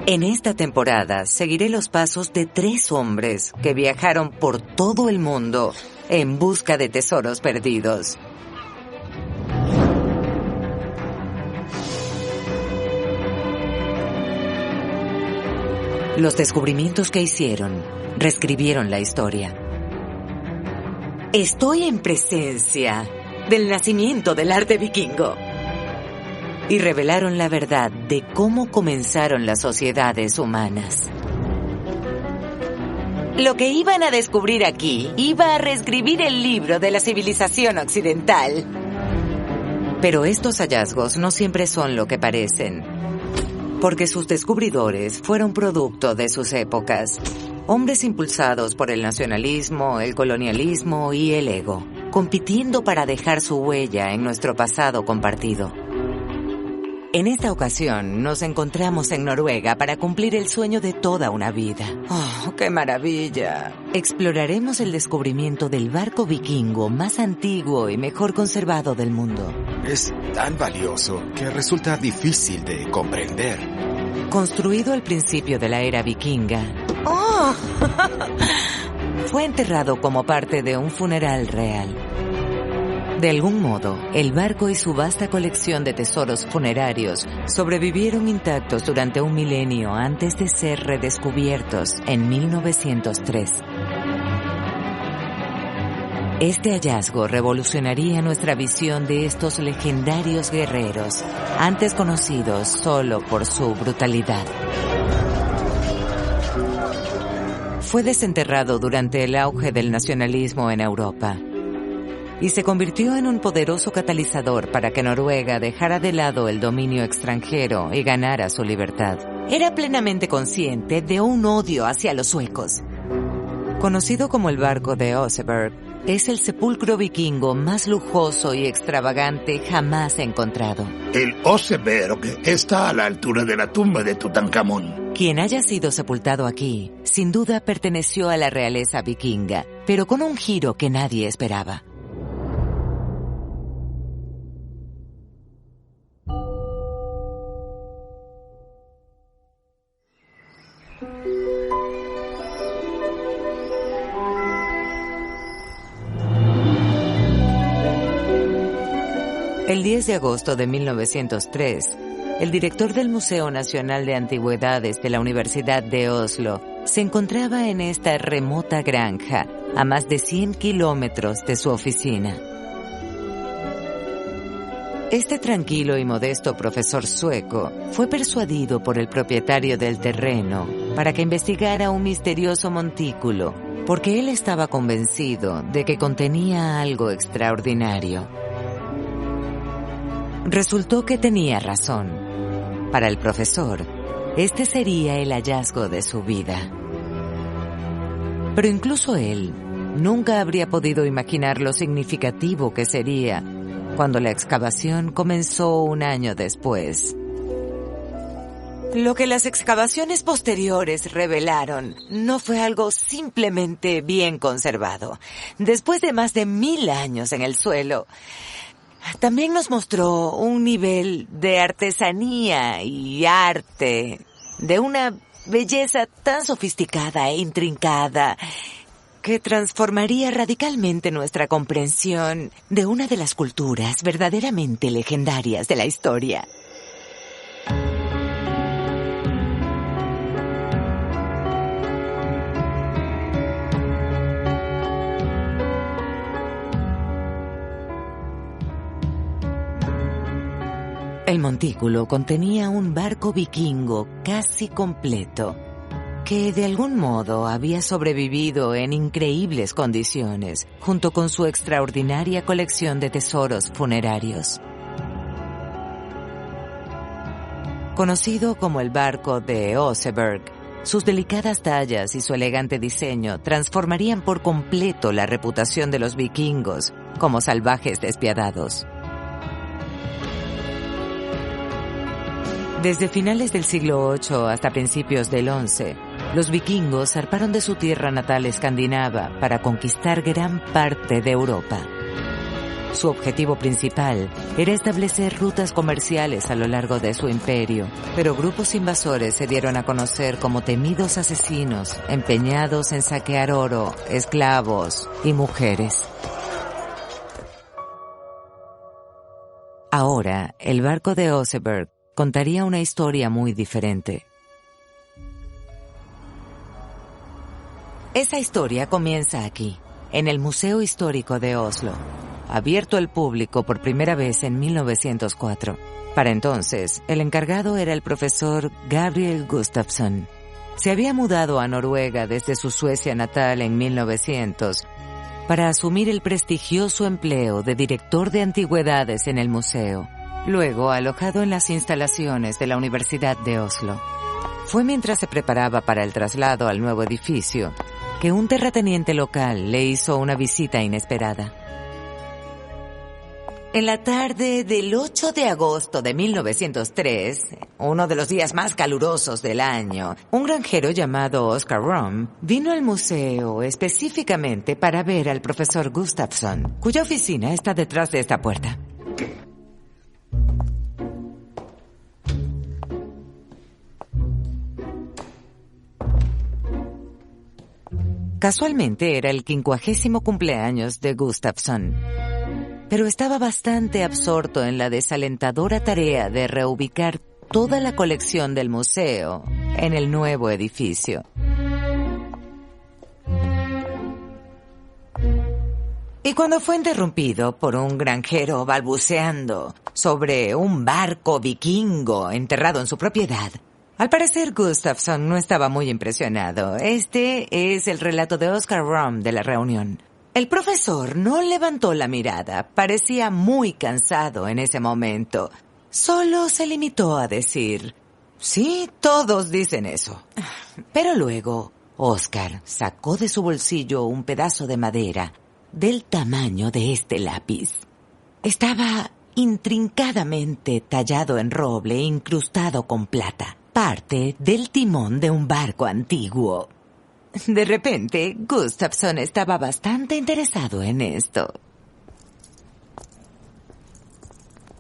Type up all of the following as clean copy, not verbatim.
En esta temporada seguiré los pasos de 3 hombres que viajaron por todo el mundo en busca de tesoros perdidos. Los descubrimientos que hicieron reescribieron la historia. Estoy en presencia del nacimiento del arte vikingo. Y revelaron la verdad de cómo comenzaron las sociedades humanas. Lo que iban a descubrir aquí iba a reescribir el libro de la civilización occidental. Pero estos hallazgos no siempre son lo que parecen, porque sus descubridores fueron producto de sus épocas. Hombres impulsados por el nacionalismo, el colonialismo y el ego, compitiendo para dejar su huella en nuestro pasado compartido. En esta ocasión nos encontramos en Noruega para cumplir el sueño de toda una vida. ¡Oh, qué maravilla! Exploraremos el descubrimiento del barco vikingo más antiguo y mejor conservado del mundo. Es tan valioso que resulta difícil de comprender. Construido al principio de la era vikinga, ¡oh! Fue enterrado como parte de un funeral real. De algún modo, el barco y su vasta colección de tesoros funerarios sobrevivieron intactos durante un milenio antes de ser redescubiertos en 1903. Este hallazgo revolucionaría nuestra visión de estos legendarios guerreros, antes conocidos solo por su brutalidad. Fue desenterrado durante el auge del nacionalismo en Europa y se convirtió en un poderoso catalizador para que Noruega dejara de lado el dominio extranjero y ganara su libertad. Era plenamente consciente de un odio hacia los suecos. Conocido como el barco de Oseberg, es el sepulcro vikingo más lujoso y extravagante jamás encontrado. El Oseberg está a la altura de la tumba de Tutankamón. Quien haya sido sepultado aquí, sin duda perteneció a la realeza vikinga, pero con un giro que nadie esperaba. El 10 de agosto de 1903, el director del Museo Nacional de Antigüedades de la Universidad de Oslo se encontraba en esta remota granja, a más de 100 kilómetros de su oficina. Este tranquilo y modesto profesor sueco fue persuadido por el propietario del terreno para que investigara un misterioso montículo, porque él estaba convencido de que contenía algo extraordinario. Resultó que tenía razón. Para el profesor, este sería el hallazgo de su vida. Pero incluso él nunca habría podido imaginar lo significativo que sería cuando la excavación comenzó un año después. Lo que las excavaciones posteriores revelaron no fue algo simplemente bien conservado. Después de más de 1000 años en el suelo, también nos mostró un nivel de artesanía y arte, de una belleza tan sofisticada e intrincada, que transformaría radicalmente nuestra comprensión de una de las culturas verdaderamente legendarias de la historia. El montículo contenía un barco vikingo casi completo, que de algún modo había sobrevivido en increíbles condiciones, junto con su extraordinaria colección de tesoros funerarios. Conocido como el barco de Oseberg, sus delicadas tallas y su elegante diseño transformarían por completo la reputación de los vikingos como salvajes despiadados. Desde finales del siglo VIII hasta principios del XI, los vikingos zarparon de su tierra natal escandinava para conquistar gran parte de Europa. Su objetivo principal era establecer rutas comerciales a lo largo de su imperio, pero grupos invasores se dieron a conocer como temidos asesinos, empeñados en saquear oro, esclavos y mujeres. Ahora, el barco de Oseberg contaría una historia muy diferente. Esa historia comienza aquí, en el Museo Histórico de Oslo, abierto al público por primera vez en 1904. Para entonces, el encargado era el profesor Gabriel Gustafsson. Se había mudado a Noruega desde su Suecia natal en 1900 para asumir el prestigioso empleo de director de antigüedades en el museo, luego alojado en las instalaciones de la Universidad de Oslo. Fue mientras se preparaba para el traslado al nuevo edificio que un terrateniente local le hizo una visita inesperada. En la tarde del 8 de agosto de 1903, uno de los días más calurosos del año, un granjero llamado Oscar Rom vino al museo específicamente para ver al profesor Gustafsson, cuya oficina está detrás de esta puerta. Casualmente era el 50º cumpleaños de Gustafsson, pero estaba bastante absorto en la desalentadora tarea de reubicar toda la colección del museo en el nuevo edificio. Y cuando fue interrumpido por un granjero balbuceando sobre un barco vikingo enterrado en su propiedad, al parecer Gustafsson no estaba muy impresionado. Este es el relato de Oscar Rom de la reunión. El profesor no levantó la mirada, parecía muy cansado en ese momento. Solo se limitó a decir, sí, todos dicen eso. Pero luego, Oscar sacó de su bolsillo un pedazo de madera del tamaño de este lápiz. Estaba intrincadamente tallado en roble e incrustado con plata, parte del timón de un barco antiguo. De repente, Gustafsson estaba bastante interesado en esto.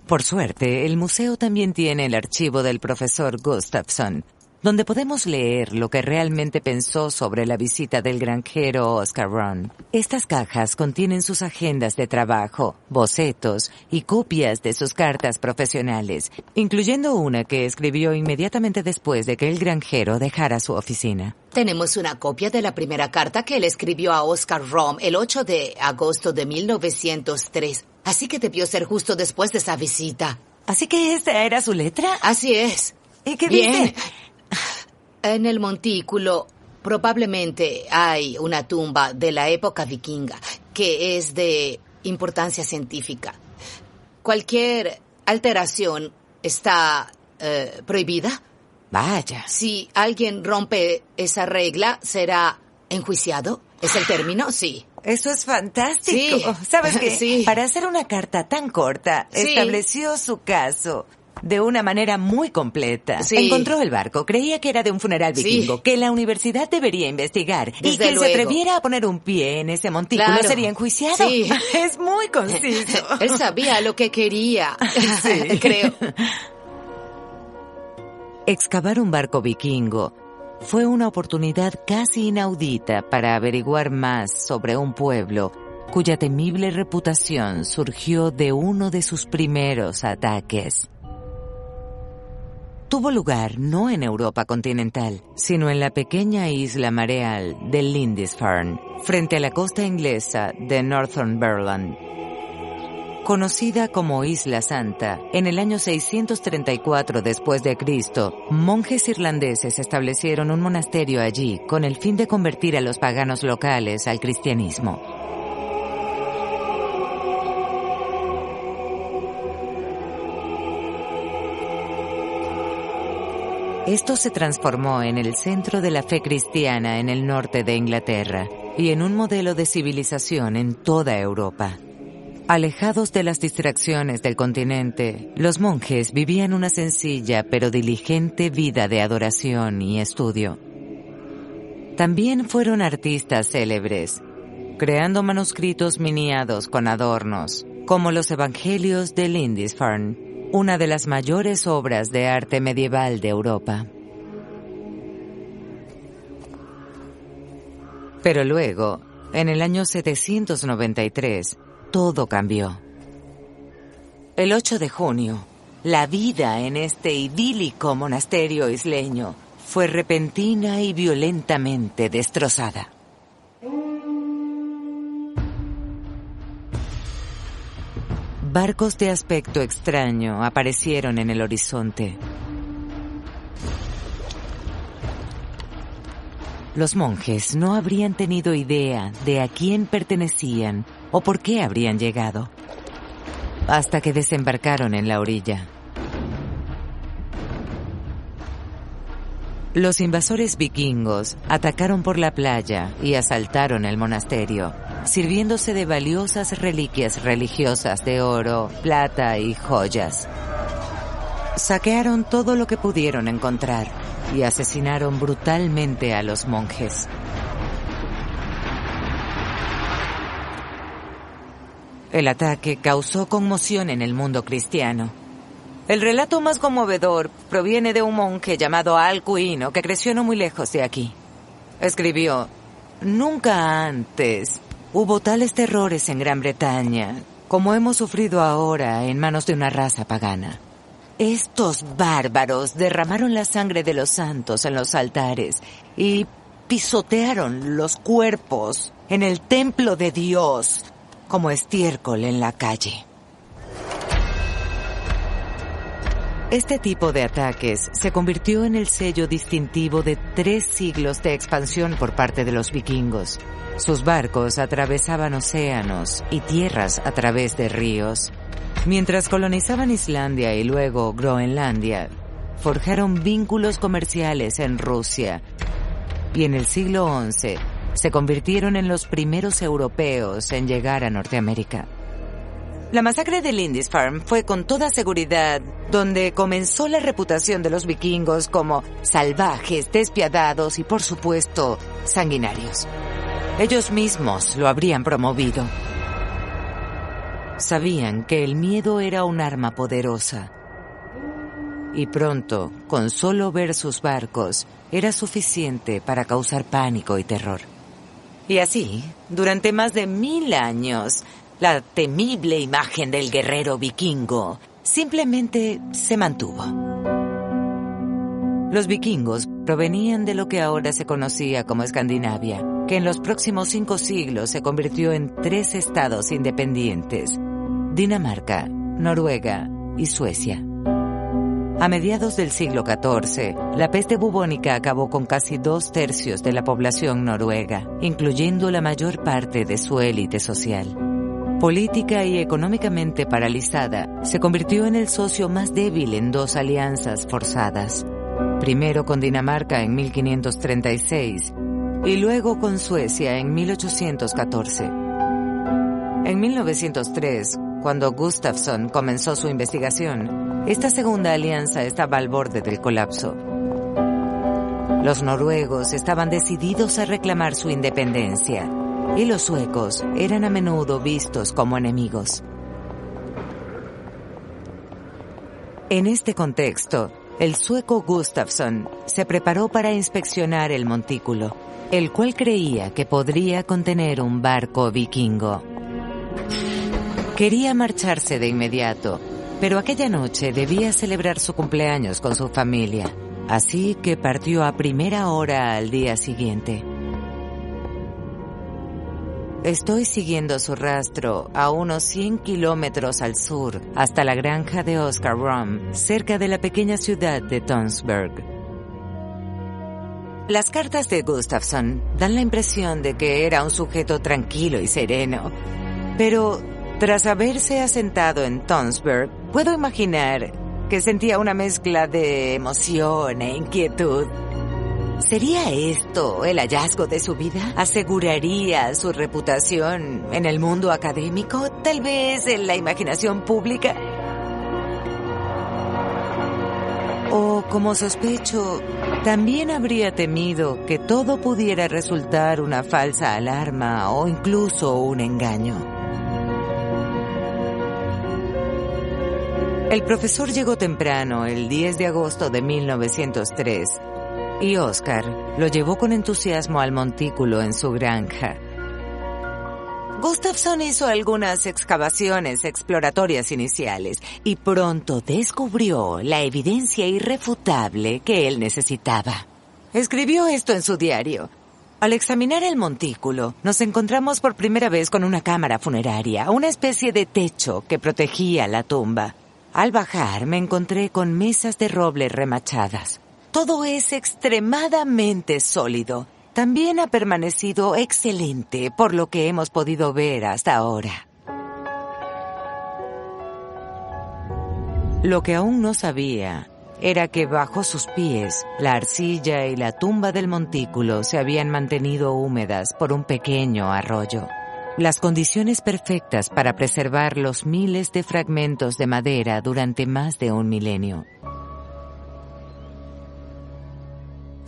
Por suerte, el museo también tiene el archivo del profesor Gustafsson, donde podemos leer lo que realmente pensó sobre la visita del granjero Oscar Rom. Estas cajas contienen sus agendas de trabajo, bocetos y copias de sus cartas profesionales, incluyendo una que escribió inmediatamente después de que el granjero dejara su oficina. Tenemos una copia de la primera carta que él escribió a Oscar Rom el 8 de agosto de 1903, así que debió ser justo después de esa visita. ¿Así que esta era su letra? Así es. ¿Y qué Bien. dice? En el montículo probablemente hay una tumba de la época vikinga que es de importancia científica. Cualquier alteración está prohibida. Vaya. Si alguien rompe esa regla, ¿será enjuiciado? ¿Es el término? Sí. Eso es fantástico. Sí. ¿Sabes qué? Sí. Para hacer una carta tan corta, Sí. estableció su caso de una manera muy completa. Sí. Encontró el barco, creía que era de un funeral vikingo, Sí. que la universidad debería investigar. Y Desde quien se luego. atreviera a poner un pie en ese montículo Claro. sería enjuiciado. Sí. Es muy conciso. Él sabía lo que quería. Sí. Creo. Excavar un barco vikingo fue una oportunidad casi inaudita para averiguar más sobre un pueblo cuya temible reputación surgió de uno de sus primeros ataques. Tuvo lugar no en Europa continental, sino en la pequeña isla mareal de Lindisfarne, frente a la costa inglesa de Northumberland. Conocida como Isla Santa, en el año 634 después de Cristo, monjes irlandeses establecieron un monasterio allí con el fin de convertir a los paganos locales al cristianismo. Esto se transformó en el centro de la fe cristiana en el norte de Inglaterra y en un modelo de civilización en toda Europa. Alejados de las distracciones del continente, los monjes vivían una sencilla pero diligente vida de adoración y estudio. También fueron artistas célebres, creando manuscritos miniados con adornos, como los Evangelios de Lindisfarne, una de las mayores obras de arte medieval de Europa. Pero luego, en el año 793, todo cambió. El 8 de junio, la vida en este idílico monasterio isleño fue repentina y violentamente destrozada. Barcos de aspecto extraño aparecieron en el horizonte. Los monjes no habrían tenido idea de a quién pertenecían o por qué habrían llegado, hasta que desembarcaron en la orilla. Los invasores vikingos atacaron por la playa y asaltaron el monasterio, sirviéndose de valiosas reliquias religiosas de oro, plata y joyas. Saquearon todo lo que pudieron encontrar y asesinaron brutalmente a los monjes. El ataque causó conmoción en el mundo cristiano. El relato más conmovedor proviene de un monje llamado Alcuino que creció no muy lejos de aquí. Escribió: "Nunca antes hubo tales terrores en Gran Bretaña como hemos sufrido ahora en manos de una raza pagana. Estos bárbaros derramaron la sangre de los santos en los altares y pisotearon los cuerpos en el templo de Dios como estiércol en la calle". Este tipo de ataques se convirtió en el sello distintivo de 3 siglos de expansión por parte de los vikingos. Sus barcos atravesaban océanos y tierras a través de ríos. Mientras colonizaban Islandia y luego Groenlandia, forjaron vínculos comerciales en Rusia. Y en el siglo XI se convirtieron en los primeros europeos en llegar a Norteamérica. La masacre de Lindisfarne fue con toda seguridad donde comenzó la reputación de los vikingos como salvajes, despiadados y, por supuesto, sanguinarios. Ellos mismos lo habrían promovido. Sabían que el miedo era un arma poderosa. Y pronto, con solo ver sus barcos, era suficiente para causar pánico y terror. Y así, durante más de 1000 años, la temible imagen del guerrero vikingo simplemente se mantuvo. Los vikingos provenían de lo que ahora se conocía como Escandinavia, que en los próximos 5 siglos se convirtió en 3 estados independientes: Dinamarca, Noruega y Suecia. A mediados del siglo XIV, la peste bubónica acabó con casi 2/3 de la población noruega, incluyendo la mayor parte de su élite social. Política y económicamente paralizada, se convirtió en el socio más débil en 2 alianzas forzadas. Primero con Dinamarca en 1536 y luego con Suecia en 1814. En 1903, cuando Gustafsson comenzó su investigación, esta segunda alianza estaba al borde del colapso. Los noruegos estaban decididos a reclamar su independencia, y los suecos eran a menudo vistos como enemigos. En este contexto, el sueco Gustafsson se preparó para inspeccionar el montículo, el cual creía que podría contener un barco vikingo. Quería marcharse de inmediato, pero aquella noche debía celebrar su cumpleaños con su familia, así que partió a primera hora al día siguiente. Estoy siguiendo su rastro a unos 100 kilómetros al sur, hasta la granja de Oscar Rom, cerca de la pequeña ciudad de Tønsberg. Las cartas de Gustafsson dan la impresión de que era un sujeto tranquilo y sereno, pero tras haberse asentado en Tønsberg, puedo imaginar que sentía una mezcla de emoción e inquietud. ¿Sería esto el hallazgo de su vida? ¿Aseguraría su reputación en el mundo académico? ¿Tal vez en la imaginación pública? O, como sospecho, también habría temido que todo pudiera resultar una falsa alarma o incluso un engaño. El profesor llegó temprano, el 10 de agosto de 1903, y Oscar lo llevó con entusiasmo al montículo en su granja. Gustafson hizo algunas excavaciones exploratorias iniciales y pronto descubrió la evidencia irrefutable que él necesitaba. Escribió esto en su diario. Al examinar el montículo, nos encontramos por primera vez con una cámara funeraria, una especie de techo que protegía la tumba. Al bajar, me encontré con mesas de roble remachadas. Todo es extremadamente sólido. También ha permanecido excelente por lo que hemos podido ver hasta ahora. Lo que aún no sabía era que bajo sus pies, la arcilla y la tumba del montículo se habían mantenido húmedas por un pequeño arroyo. Las condiciones perfectas para preservar los miles de fragmentos de madera durante más de un milenio.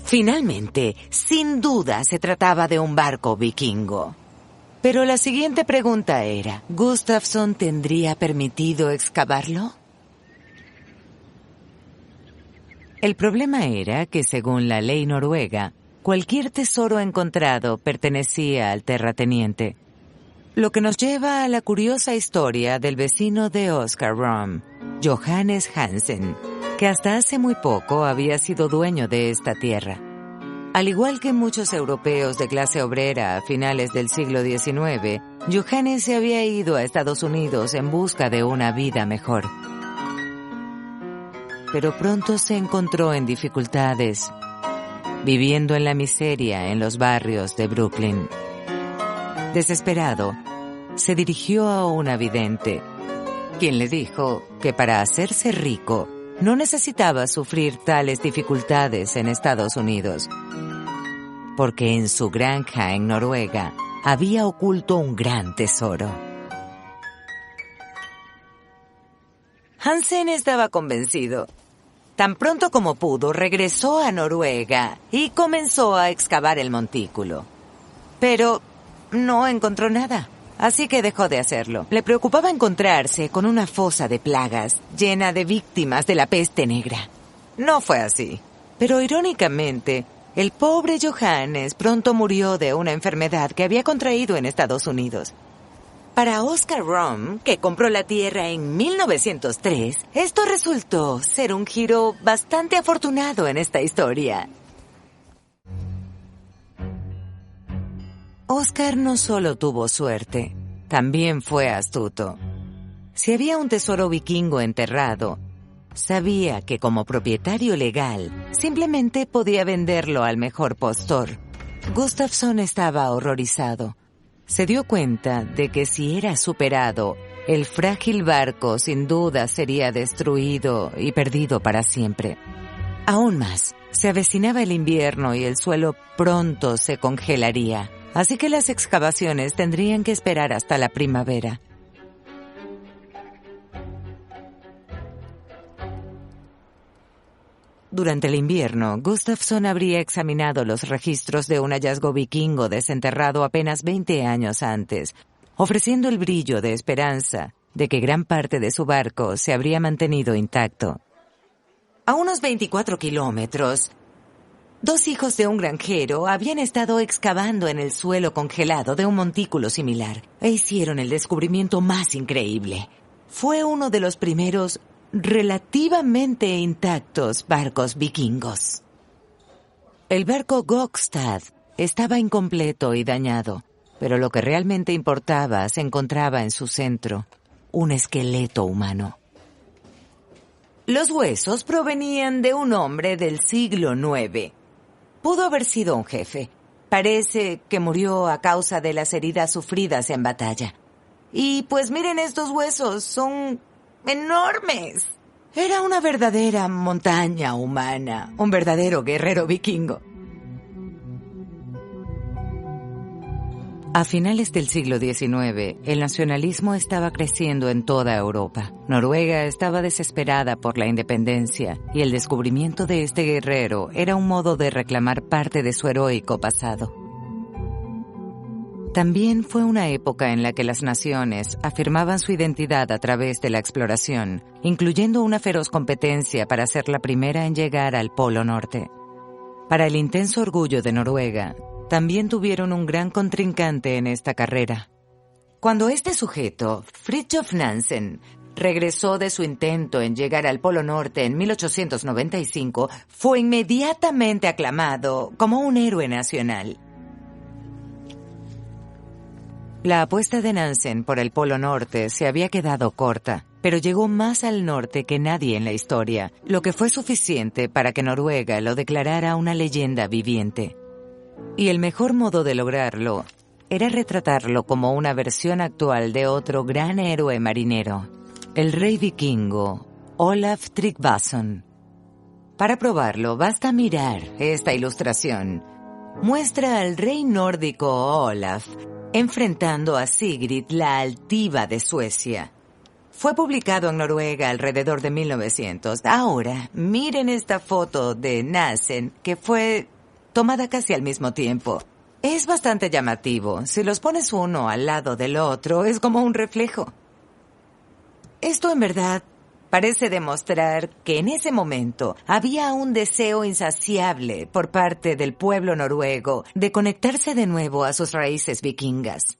Finalmente, sin duda se trataba de un barco vikingo. Pero la siguiente pregunta era, ¿Gustafson tendría permitido excavarlo? El problema era que, según la ley noruega, cualquier tesoro encontrado pertenecía al terrateniente. Lo que nos lleva a la curiosa historia del vecino de Oscar Rom, Johannes Hansen, que hasta hace muy poco había sido dueño de esta tierra. Al igual que muchos europeos de clase obrera a finales del siglo XIX, Johannes se había ido a Estados Unidos en busca de una vida mejor. Pero pronto se encontró en dificultades, viviendo en la miseria en los barrios de Brooklyn. Desesperado, se dirigió a una vidente, quien le dijo que para hacerse rico no necesitaba sufrir tales dificultades en Estados Unidos, porque en su granja en Noruega había oculto un gran tesoro. Hansen estaba convencido. Tan pronto como pudo, regresó a Noruega y comenzó a excavar el montículo. Pero no encontró nada, así que dejó de hacerlo. Le preocupaba encontrarse con una fosa de plagas llena de víctimas de la peste negra. No fue así, pero irónicamente, el pobre Johannes pronto murió de una enfermedad que había contraído en Estados Unidos. Para Oscar Rom, que compró la tierra en 1903, esto resultó ser un giro bastante afortunado en esta historia. Oscar no solo tuvo suerte, también fue astuto. Si había un tesoro vikingo enterrado, sabía que como propietario legal, simplemente podía venderlo al mejor postor. Gustafson estaba horrorizado. Se dio cuenta de que si era superado, el frágil barco sin duda sería destruido y perdido para siempre. Aún más, se avecinaba el invierno y el suelo pronto se congelaría, así que las excavaciones tendrían que esperar hasta la primavera. Durante el invierno, Gustafson habría examinado los registros de un hallazgo vikingo desenterrado apenas 20 años antes, ofreciendo el brillo de esperanza de que gran parte de su barco se habría mantenido intacto. A unos 24 kilómetros, 2 hijos de un granjero habían estado excavando en el suelo congelado de un montículo similar e hicieron el descubrimiento más increíble. Fue uno de los primeros relativamente intactos barcos vikingos. El barco Gokstad estaba incompleto y dañado, pero lo que realmente importaba se encontraba en su centro, un esqueleto humano. Los huesos provenían de un hombre del siglo IX. Pudo haber sido un jefe. Parece que murió a causa de las heridas sufridas en batalla. Y pues miren estos huesos, son enormes. Era una verdadera montaña humana, un verdadero guerrero vikingo. A finales del siglo XIX, el nacionalismo estaba creciendo en toda Europa. Noruega estaba desesperada por la independencia y el descubrimiento de este guerrero era un modo de reclamar parte de su heroico pasado. También fue una época en la que las naciones afirmaban su identidad a través de la exploración, incluyendo una feroz competencia para ser la primera en llegar al Polo Norte. Para el intenso orgullo de Noruega, también tuvieron un gran contrincante en esta carrera. Cuando este sujeto, Fridtjof Nansen, regresó de su intento en llegar al Polo Norte en 1895, fue inmediatamente aclamado como un héroe nacional. La apuesta de Nansen por el Polo Norte se había quedado corta, pero llegó más al norte que nadie en la historia, lo que fue suficiente para que Noruega lo declarara una leyenda viviente. Y el mejor modo de lograrlo era retratarlo como una versión actual de otro gran héroe marinero, el rey vikingo Olaf Tryggvason. Para probarlo, basta mirar esta ilustración. Muestra al rey nórdico Olaf enfrentando a Sigrid, la altiva de Suecia. Fue publicado en Noruega alrededor de 1900. Ahora, miren esta foto de Nansen, que fue tomada casi al mismo tiempo. Es bastante llamativo. Si los pones uno al lado del otro, es como un reflejo. Esto en verdad parece demostrar que en ese momento había un deseo insaciable por parte del pueblo noruego de conectarse de nuevo a sus raíces vikingas.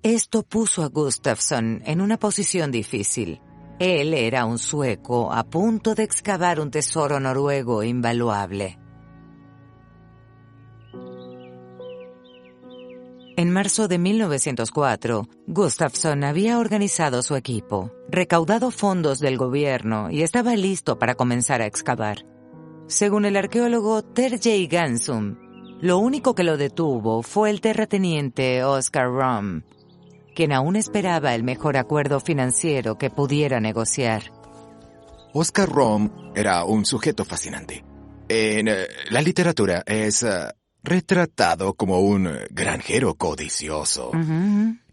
Esto puso a Gustafsson en una posición difícil. Él era un sueco a punto de excavar un tesoro noruego invaluable. En marzo de 1904, Gustafsson había organizado su equipo, recaudado fondos del gobierno y estaba listo para comenzar a excavar. Según el arqueólogo Terje Gansum, lo único que lo detuvo fue el terrateniente Oskar Rom, quien aún esperaba el mejor acuerdo financiero que pudiera negociar. Oskar Rom era un sujeto fascinante. En la literatura es retratado como un granjero codicioso.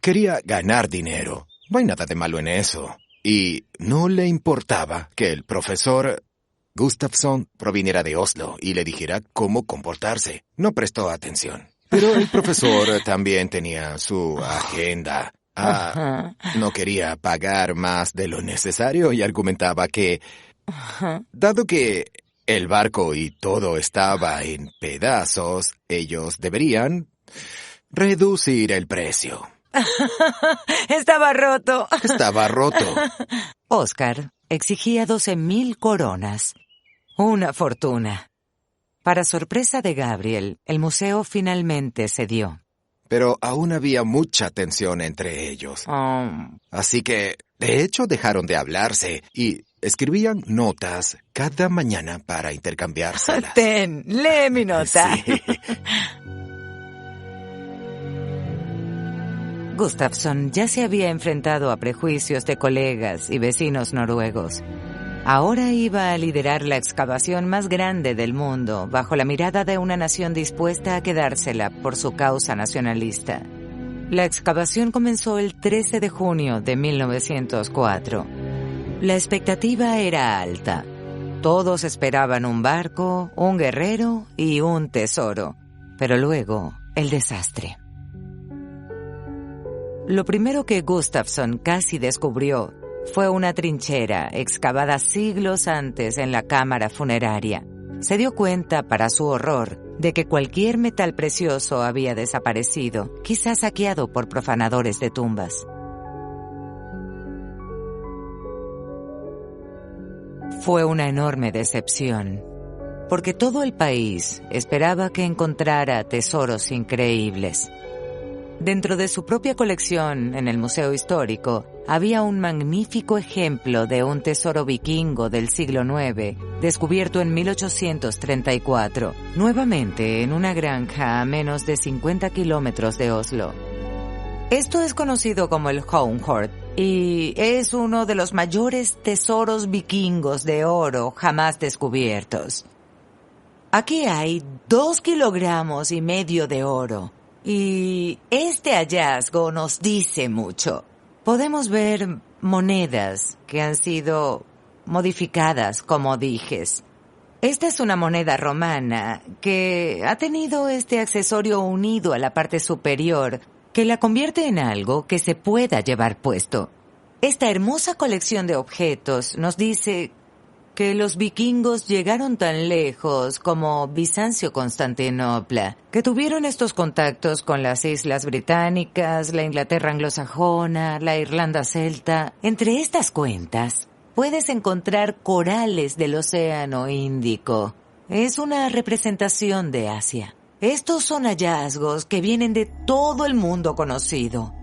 Quería ganar dinero. No hay nada de malo en eso. Y no le importaba que el profesor Gustafsson proviniera de Oslo y le dijera cómo comportarse. No prestó atención. Pero el profesor también tenía su agenda. No quería pagar más de lo necesario y argumentaba que, dado que el barco y todo estaba en pedazos, ellos deberían reducir el precio. Estaba roto. Estaba roto. Oskar exigía 12,000 coronas. Una fortuna. Para sorpresa de Gabriel, el museo finalmente cedió. Pero aún había mucha tensión entre ellos. Así que, de hecho, dejaron de hablarse y escribían notas cada mañana para intercambiárselas. Ten, lee mi nota. Sí. Gustafsson ya se había enfrentado a prejuicios de colegas y vecinos noruegos. Ahora iba a liderar la excavación más grande del mundo, bajo la mirada de una nación dispuesta a quedársela por su causa nacionalista. La excavación comenzó el 13 de junio de 1904. La expectativa era alta. Todos esperaban un barco, un guerrero y un tesoro. Pero luego, el desastre. Lo primero que Gustafsson casi descubrió fue una trinchera excavada siglos antes en la cámara funeraria. Se dio cuenta, para su horror, de que cualquier metal precioso había desaparecido, quizás saqueado por profanadores de tumbas. Fue una enorme decepción, porque todo el país esperaba que encontrara tesoros increíbles. Dentro de su propia colección, en el Museo Histórico, había un magnífico ejemplo de un tesoro vikingo del siglo IX, descubierto en 1834, nuevamente en una granja a menos de 50 kilómetros de Oslo. Esto es conocido como el Hornhord y es uno de los mayores tesoros vikingos de oro jamás descubiertos. Aquí hay 2,5 kilogramos de oro. Y este hallazgo nos dice mucho. Podemos ver monedas que han sido modificadas como dijes. Esta es una moneda romana que ha tenido este accesorio unido a la parte superior que la convierte en algo que se pueda llevar puesto. Esta hermosa colección de objetos nos dice que los vikingos llegaron tan lejos como Bizancio-Constantinopla, que tuvieron estos contactos con las islas británicas, la Inglaterra anglosajona, la Irlanda celta. Entre estas cuentas, puedes encontrar corales del Océano Índico. Es una representación de Asia. Estos son hallazgos que vienen de todo el mundo conocido.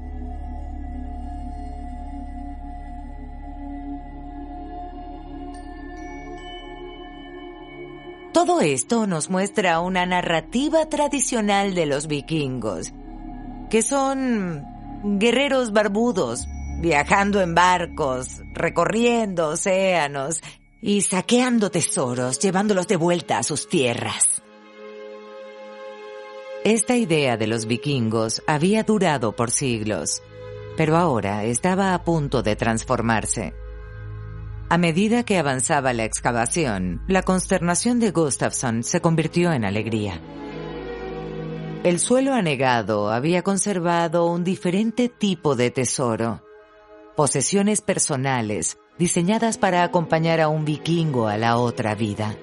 Todo esto nos muestra una narrativa tradicional de los vikingos, que son guerreros barbudos, viajando en barcos, recorriendo océanos y saqueando tesoros, llevándolos de vuelta a sus tierras. Esta idea de los vikingos había durado por siglos, pero ahora estaba a punto de transformarse. A medida que avanzaba la excavación, la consternación de Gustafsson se convirtió en alegría. El suelo anegado había conservado un diferente tipo de tesoro. Posesiones personales, diseñadas para acompañar a un vikingo a la otra vida.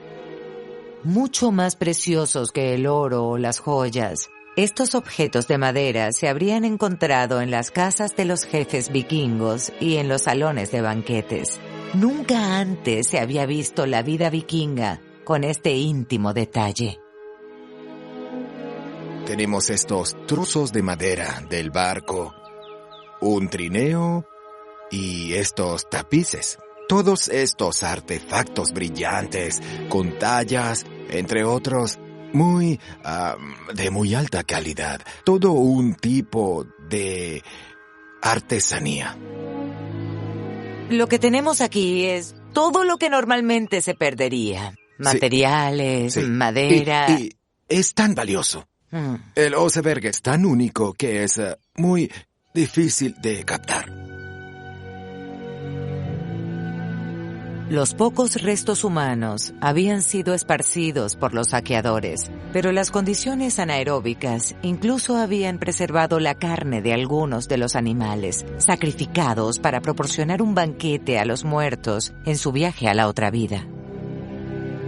Mucho más preciosos que el oro o las joyas, estos objetos de madera se habrían encontrado en las casas de los jefes vikingos y en los salones de banquetes. Nunca antes se había visto la vida vikinga con este íntimo detalle. Tenemos estos trozos de madera del barco, un trineo y estos tapices. Todos estos artefactos brillantes, con tallas, entre otros, de muy alta calidad. Todo un tipo de artesanía. Lo que tenemos aquí es todo lo que normalmente se perdería. Materiales, sí. Madera. Y es tan valioso. El Oseberg es tan único que es muy difícil de captar. Los pocos restos humanos habían sido esparcidos por los saqueadores, pero las condiciones anaeróbicas incluso habían preservado la carne de algunos de los animales, sacrificados para proporcionar un banquete a los muertos en su viaje a la otra vida.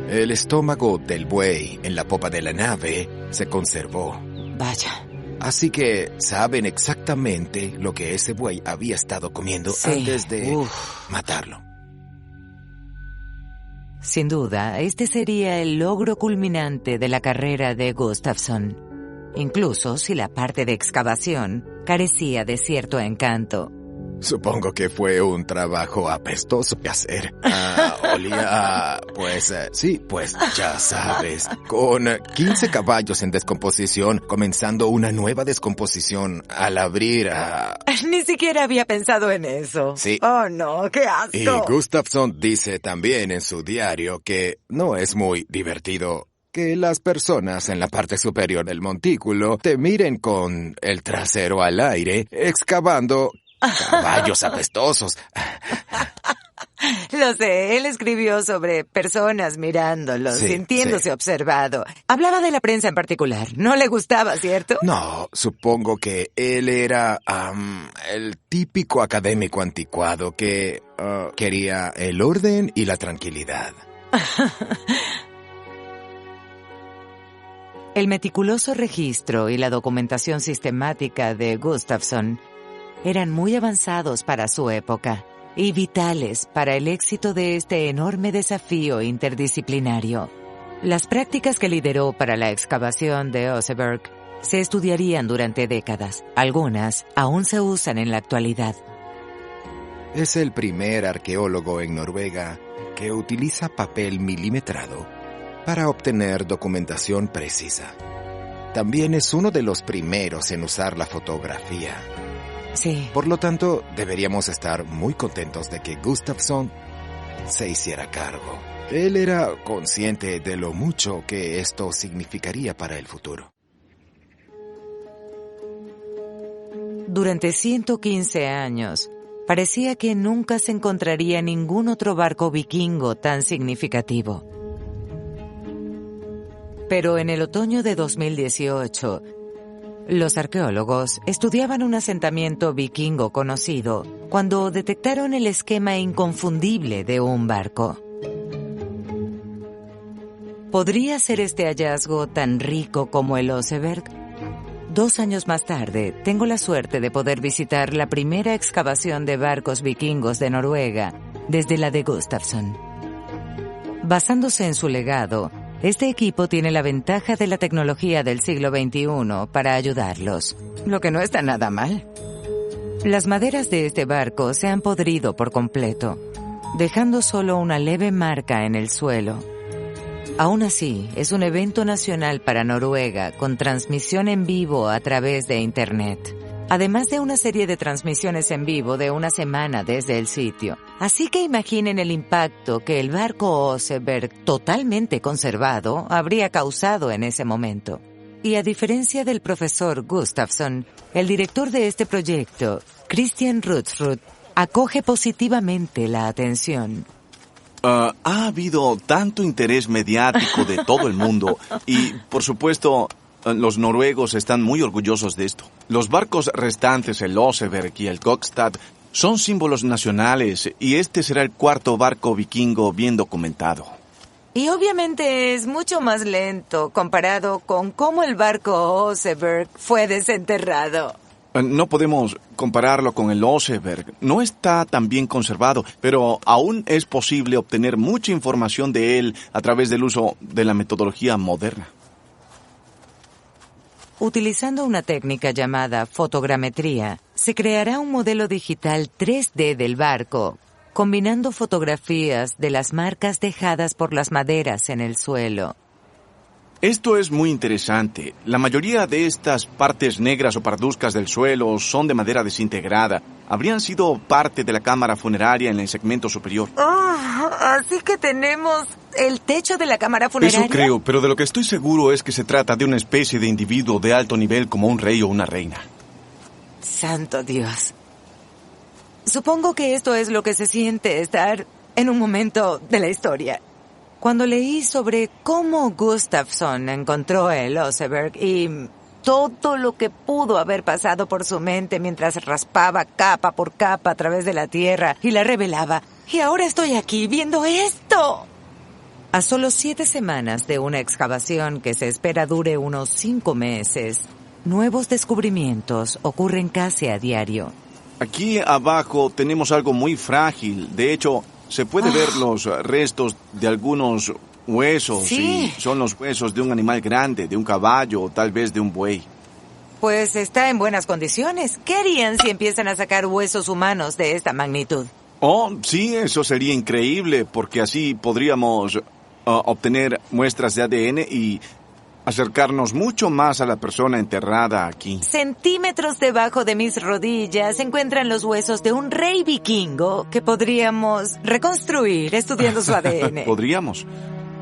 El estómago del buey en la popa de la nave se conservó. Vaya. Así que saben exactamente lo que ese buey había estado comiendo antes de matarlo. Sin duda, este sería el logro culminante de la carrera de Gustafsson, incluso si la parte de excavación carecía de cierto encanto. Supongo que fue un trabajo apestoso que hacer. Olía, pues ya sabes, con 15 caballos en descomposición, comenzando una nueva descomposición al abrir Ni siquiera había pensado en eso. Sí. Oh, no, qué asco. Y Gustafsson dice también en su diario que no es muy divertido que las personas en la parte superior del montículo te miren con el trasero al aire, excavando caballos apestosos. Lo sé, él escribió sobre personas mirándolos, Sí, sintiéndose observado. Hablaba de la prensa en particular. No le gustaba, ¿cierto? No, supongo que él era el típico académico anticuado que quería el orden y la tranquilidad. El meticuloso registro y la documentación sistemática de Gustafsson eran muy avanzados para su época y vitales para el éxito de este enorme desafío interdisciplinario. Las prácticas que lideró para la excavación de Oseberg se estudiarían durante décadas. Algunas aún se usan en la actualidad. Es el primer arqueólogo en Noruega que utiliza papel milimetrado para obtener documentación precisa. También es uno de los primeros en usar la fotografía. Sí. Por lo tanto, deberíamos estar muy contentos de que Gustafsson se hiciera cargo. Él era consciente de lo mucho que esto significaría para el futuro. Durante 115 años, parecía que nunca se encontraría ningún otro barco vikingo tan significativo. Pero en el otoño de 2018, los arqueólogos estudiaban un asentamiento vikingo conocido cuando detectaron el esquema inconfundible de un barco. ¿Podría ser este hallazgo tan rico como el Oseberg? 2 años más tarde, tengo la suerte de poder visitar la primera excavación de barcos vikingos de Noruega desde la de Gustafsson. Basándose en su legado, este equipo tiene la ventaja de la tecnología del siglo XXI para ayudarlos, lo que no está nada mal. Las maderas de este barco se han podrido por completo, dejando solo una leve marca en el suelo. Aún así, es un evento nacional para Noruega con transmisión en vivo a través de Internet, además de una serie de transmisiones en vivo de una semana desde el sitio. Así que imaginen el impacto que el barco Oseberg, totalmente conservado, habría causado en ese momento. Y a diferencia del profesor Gustafsson, el director de este proyecto, Christian Rutsrud, acoge positivamente la atención. Ha habido tanto interés mediático de todo el mundo y, por supuesto, los noruegos están muy orgullosos de esto. Los barcos restantes, el Oseberg y el Gokstad, son símbolos nacionales y este será el 4º barco vikingo bien documentado. Y obviamente es mucho más lento comparado con cómo el barco Oseberg fue desenterrado. No podemos compararlo con el Oseberg. No está tan bien conservado, pero aún es posible obtener mucha información de él a través del uso de la metodología moderna. Utilizando una técnica llamada fotogrametría, se creará un modelo digital 3D del barco, combinando fotografías de las marcas dejadas por las maderas en el suelo. Esto es muy interesante. La mayoría de estas partes negras o parduzcas del suelo son de madera desintegrada. Habrían sido parte de la cámara funeraria en el segmento superior. Así que tenemos el techo de la cámara funeraria. Eso creo, pero de lo que estoy seguro es que se trata de una especie de individuo de alto nivel como un rey o una reina. Santo Dios. Supongo que esto es lo que se siente estar en un momento de la historia. Cuando leí sobre cómo Gustafsson encontró el Oseberg y todo lo que pudo haber pasado por su mente mientras raspaba capa por capa a través de la tierra y la revelaba, y ahora estoy aquí viendo esto. A solo 7 semanas de una excavación que se espera dure unos 5 meses, nuevos descubrimientos ocurren casi a diario. Aquí abajo tenemos algo muy frágil. De hecho, se puede ver los restos de algunos huesos. Sí. Y son los huesos de un animal grande, de un caballo o tal vez de un buey. Pues está en buenas condiciones. ¿Qué harían si empiezan a sacar huesos humanos de esta magnitud? Oh, sí, eso sería increíble, porque así podríamos obtener muestras de ADN y acercarnos mucho más a la persona enterrada aquí. Centímetros debajo de mis rodillas se encuentran los huesos de un rey vikingo que podríamos reconstruir estudiando su ADN. Podríamos.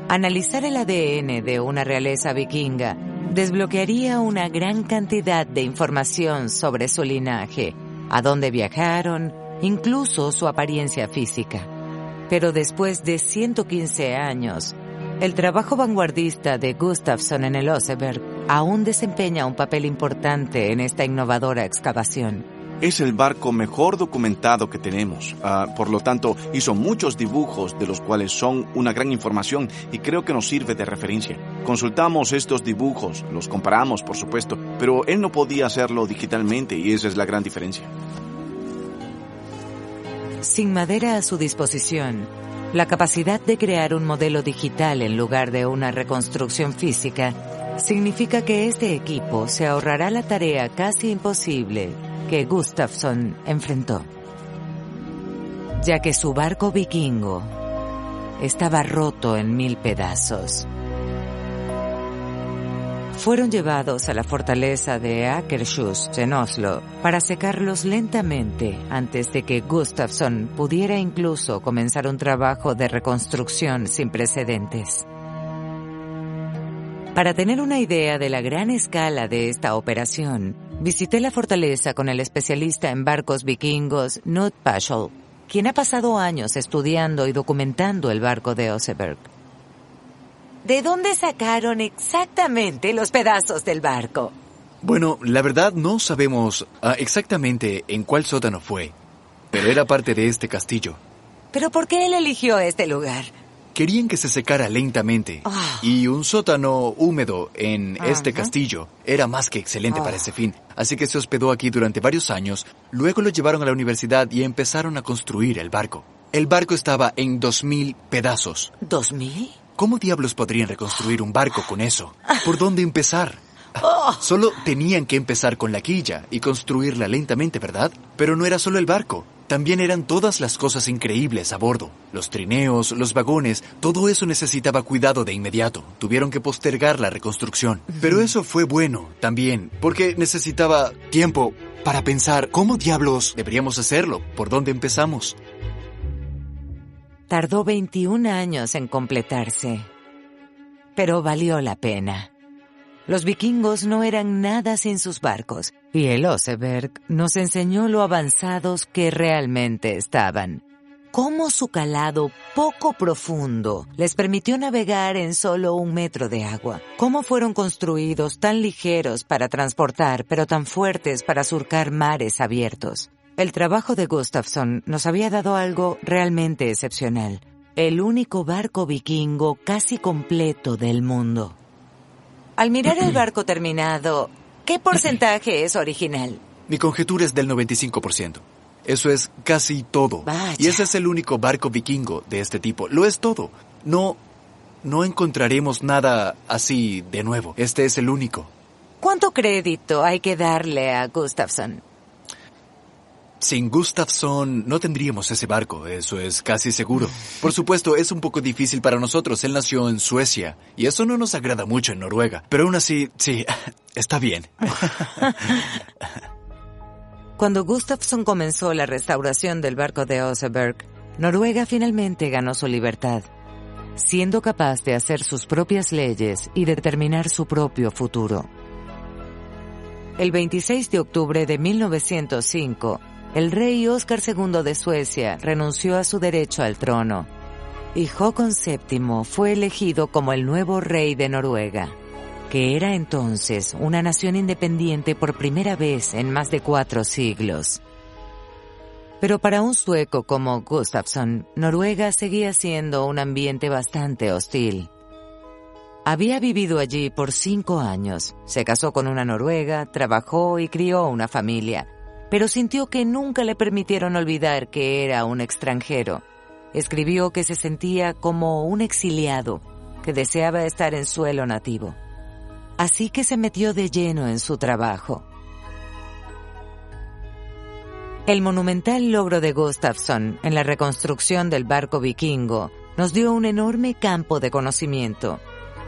Analizar el ADN de una realeza vikinga desbloquearía una gran cantidad de información sobre su linaje, a dónde viajaron, incluso su apariencia física. Pero después de 115 años, el trabajo vanguardista de Gustafsson en el Oseberg aún desempeña un papel importante en esta innovadora excavación. Es el barco mejor documentado que tenemos. Por lo tanto, hizo muchos dibujos de los cuales son una gran información y creo que nos sirve de referencia. Consultamos estos dibujos, los comparamos, por supuesto, pero él no podía hacerlo digitalmente y esa es la gran diferencia. Sin madera a su disposición, la capacidad de crear un modelo digital en lugar de una reconstrucción física significa que este equipo se ahorrará la tarea casi imposible que Gustafsson enfrentó, ya que su barco vikingo estaba roto en 1000 pedazos. Fueron llevados a la fortaleza de Akershus en Oslo para secarlos lentamente antes de que Gustafsson pudiera incluso comenzar un trabajo de reconstrucción sin precedentes. Para tener una idea de la gran escala de esta operación, visité la fortaleza con el especialista en barcos vikingos Knut Paschal, quien ha pasado años estudiando y documentando el barco de Oseberg. ¿de dónde sacaron exactamente los pedazos del barco? Bueno, la verdad no sabemos exactamente en cuál sótano fue, pero era parte de este castillo. ¿Pero por qué él eligió este lugar? Querían que se secara lentamente, y un sótano húmedo en este castillo era más que excelente para ese fin. Así que se hospedó aquí durante varios años, luego lo llevaron a la universidad y empezaron a construir el barco. El barco estaba en 2,000 pedazos. ¿2,000? ¿Cómo diablos podrían reconstruir un barco con eso? ¿Por dónde empezar? Solo tenían que empezar con la quilla y construirla lentamente, ¿verdad? Pero no era solo el barco. También eran todas las cosas increíbles a bordo. Los trineos, los vagones, todo eso necesitaba cuidado de inmediato. Tuvieron que postergar la reconstrucción. Pero eso fue bueno también, porque necesitaba tiempo para pensar cómo diablos deberíamos hacerlo, por dónde empezamos. Tardó 21 años en completarse, pero valió la pena. Los vikingos no eran nada sin sus barcos, y el Oseberg nos enseñó lo avanzados que realmente estaban. Cómo su calado poco profundo les permitió navegar en solo 1 metro de agua. Cómo fueron construidos tan ligeros para transportar, pero tan fuertes para surcar mares abiertos. El trabajo de Gustafsson nos había dado algo realmente excepcional. El único barco vikingo casi completo del mundo. Al mirar el barco terminado, ¿qué porcentaje es original? Mi conjetura es del 95%. Eso es casi todo. Vaya. Y ese es el único barco vikingo de este tipo. Lo es todo. No encontraremos nada así de nuevo. Este es el único. ¿Cuánto crédito hay que darle a Gustafsson? Sin Gustafsson no tendríamos ese barco, eso es casi seguro. Por supuesto, es un poco difícil para nosotros. Él nació en Suecia y eso no nos agrada mucho en Noruega. Pero aún así, sí, está bien. Cuando Gustafsson comenzó la restauración del barco de Oseberg, Noruega finalmente ganó su libertad, siendo capaz de hacer sus propias leyes y determinar su propio futuro. El 26 de octubre de 1905, el rey Oscar II de Suecia renunció a su derecho al trono, y Håkon VII fue elegido como el nuevo rey de Noruega, que era entonces una nación independiente por primera vez en más de 4 siglos. Pero para un sueco como Gustafsson, Noruega seguía siendo un ambiente bastante hostil. Había vivido allí por 5 años, se casó con una noruega, trabajó y crió una familia, pero sintió que nunca le permitieron olvidar que era un extranjero. Escribió que se sentía como un exiliado, que deseaba estar en suelo nativo. Así que se metió de lleno en su trabajo. El monumental logro de Gustafsson en la reconstrucción del barco vikingo nos dio un enorme campo de conocimiento.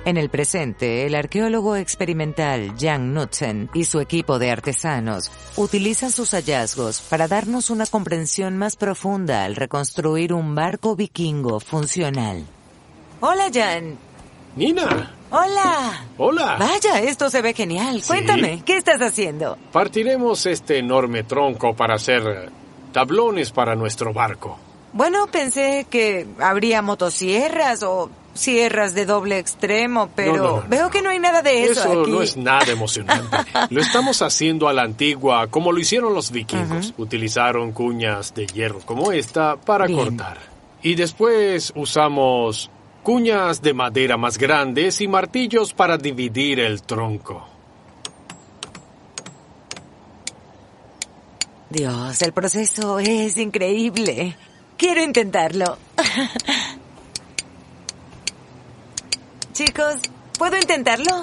En el presente, el arqueólogo experimental Jan Knudsen y su equipo de artesanos utilizan sus hallazgos para darnos una comprensión más profunda al reconstruir un barco vikingo funcional. Hola, Jan. Nina. Hola. Hola. Vaya, esto se ve genial. ¿Sí? Cuéntame, ¿qué estás haciendo? Partiremos este enorme tronco para hacer tablones para nuestro barco. Bueno, pensé que habría motosierras o sierras de doble extremo, pero No. veo que no hay nada de eso aquí. No es nada emocionante. Lo estamos haciendo a la antigua, como lo hicieron los vikingos. Utilizaron cuñas de hierro como esta para cortar. Y después usamos cuñas de madera más grandes y martillos para dividir el tronco. Dios, el proceso es increíble. Quiero intentarlo. Chicos, ¿puedo intentarlo?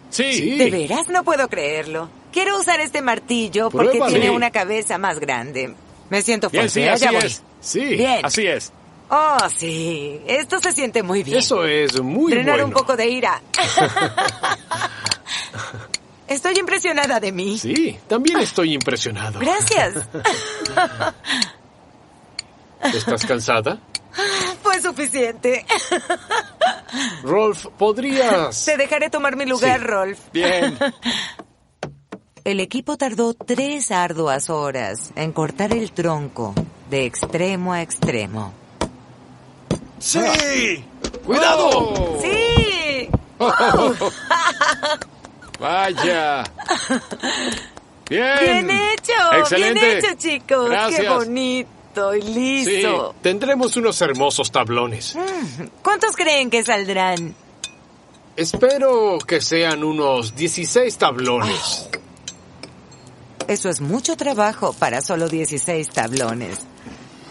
Sí. ¿De veras? No puedo creerlo. Quiero usar este martillo porque Pruébalo. tiene Sí. una cabeza más grande. Me siento Bien, fuerte. sí, así Allá voy. es. Sí, Bien. así es. Oh, sí. Esto se siente muy bien. Eso es muy Drenar bueno. un poco de ira. Estoy impresionada de mí. Sí, también estoy impresionado. Gracias. ¿Estás cansada? Fue suficiente. Rolf, ¿podrías...? Te dejaré tomar mi lugar, Sí. Rolf. Bien. El equipo tardó 3 arduas horas en cortar el tronco de extremo a extremo. ¡Sí! ¡Cuidado! ¡Sí! Vaya. Bien. Bien hecho. Excelente. Bien hecho, chicos. Gracias. Qué bonito y listo. Sí, tendremos unos hermosos tablones. ¿Cuántos creen que saldrán? Espero que sean unos 16 tablones. Eso es mucho trabajo para solo 16 tablones.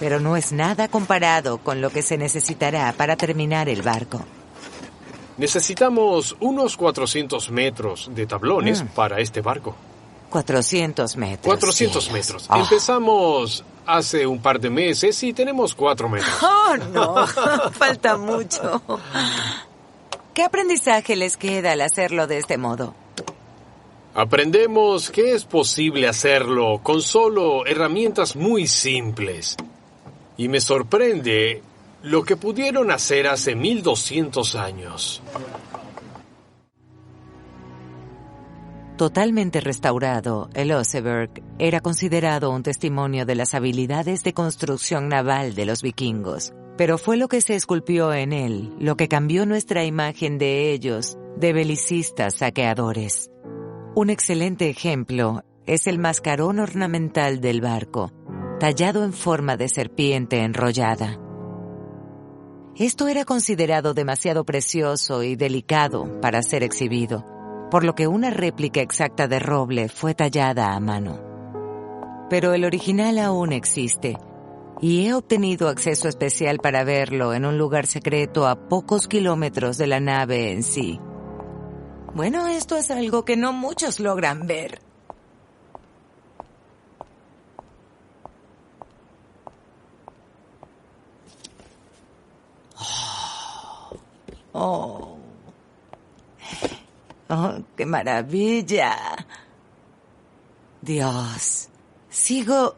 Pero no es nada comparado con lo que se necesitará para terminar el barco. Necesitamos unos 400 metros de tablones para este barco. 400 metros. 400 cielos. metros. Empezamos hace un par de meses y tenemos 4 metros. ¡Oh, no! Falta mucho. ¿Qué aprendizaje les queda al hacerlo de este modo? Aprendemos que es posible hacerlo con solo herramientas muy simples. Y me sorprende lo que pudieron hacer hace 1200 años. Totalmente restaurado, el Oseberg era considerado un testimonio de las habilidades de construcción naval de los vikingos. Pero fue lo que se esculpió en él, lo que cambió nuestra imagen de ellos, de belicistas saqueadores. Un excelente ejemplo es el mascarón ornamental del barco, tallado en forma de serpiente enrollada. Esto era considerado demasiado precioso y delicado para ser exhibido, por lo que una réplica exacta de roble fue tallada a mano. Pero el original aún existe, y he obtenido acceso especial para verlo en un lugar secreto a pocos kilómetros de la nave en sí. Bueno, esto es algo que no muchos logran ver. Oh, qué maravilla. Dios, sigo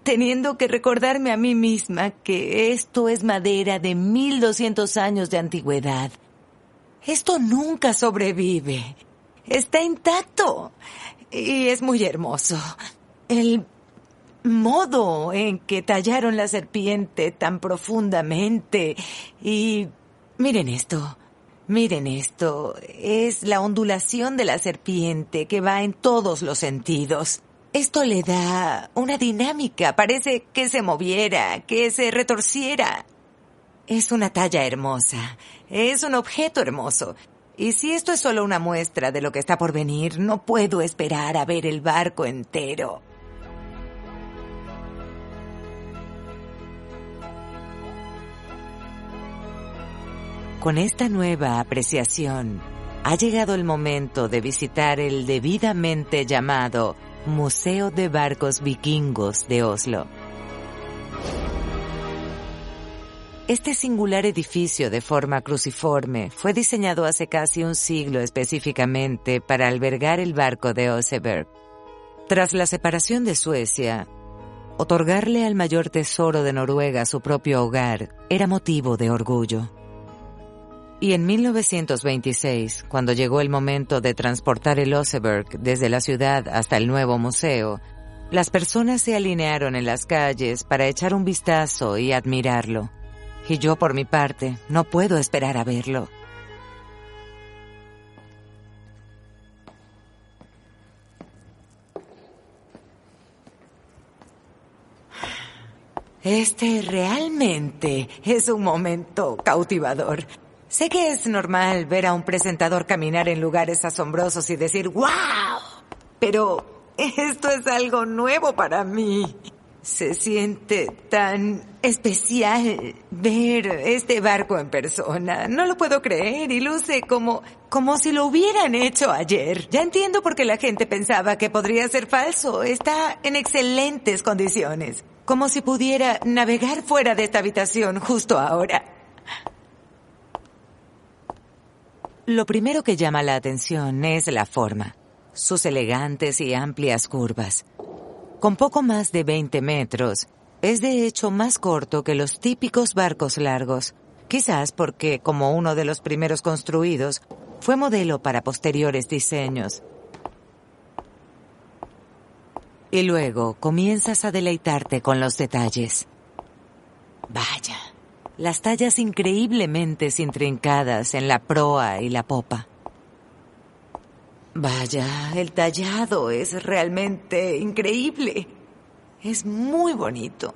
teniendo que recordarme a mí misma que esto es madera de 1200 años de antigüedad. Esto nunca sobrevive. Está intacto. Y es muy hermoso. El modo en que tallaron la serpiente tan profundamente. Y miren esto. Miren esto. Es la ondulación de la serpiente que va en todos los sentidos. Esto le da una dinámica. Parece que se moviera, que se retorciera. Es una talla hermosa. Es un objeto hermoso. Y si esto es solo una muestra de lo que está por venir, no puedo esperar a ver el barco entero. Con esta nueva apreciación, ha llegado el momento de visitar el debidamente llamado Museo de Barcos Vikingos de Oslo. Este singular edificio de forma cruciforme fue diseñado hace casi un siglo específicamente para albergar el barco de Oseberg. Tras la separación de Suecia, otorgarle al mayor tesoro de Noruega su propio hogar era motivo de orgullo. Y en 1926, cuando llegó el momento de transportar el Oseberg desde la ciudad hasta el nuevo museo, las personas se alinearon en las calles para echar un vistazo y admirarlo. Y yo, por mi parte, no puedo esperar a verlo. Este realmente es un momento cautivador. Sé que es normal ver a un presentador caminar en lugares asombrosos y decir ¡wow! Pero esto es algo nuevo para mí. Se siente tan especial ver este barco en persona. No lo puedo creer y luce como si lo hubieran hecho ayer. Ya entiendo por qué la gente pensaba que podría ser falso. Está en excelentes condiciones. Como si pudiera navegar fuera de esta habitación justo ahora. Lo primero que llama la atención es la forma. Sus elegantes y amplias curvas. Con poco más de 20 metros, es de hecho más corto que los típicos barcos largos, quizás porque, como uno de los primeros construidos, fue modelo para posteriores diseños. Y luego comienzas a deleitarte con los detalles. Vaya, las tallas increíblemente intrincadas en la proa y la popa. Vaya, el tallado es realmente increíble. Es muy bonito.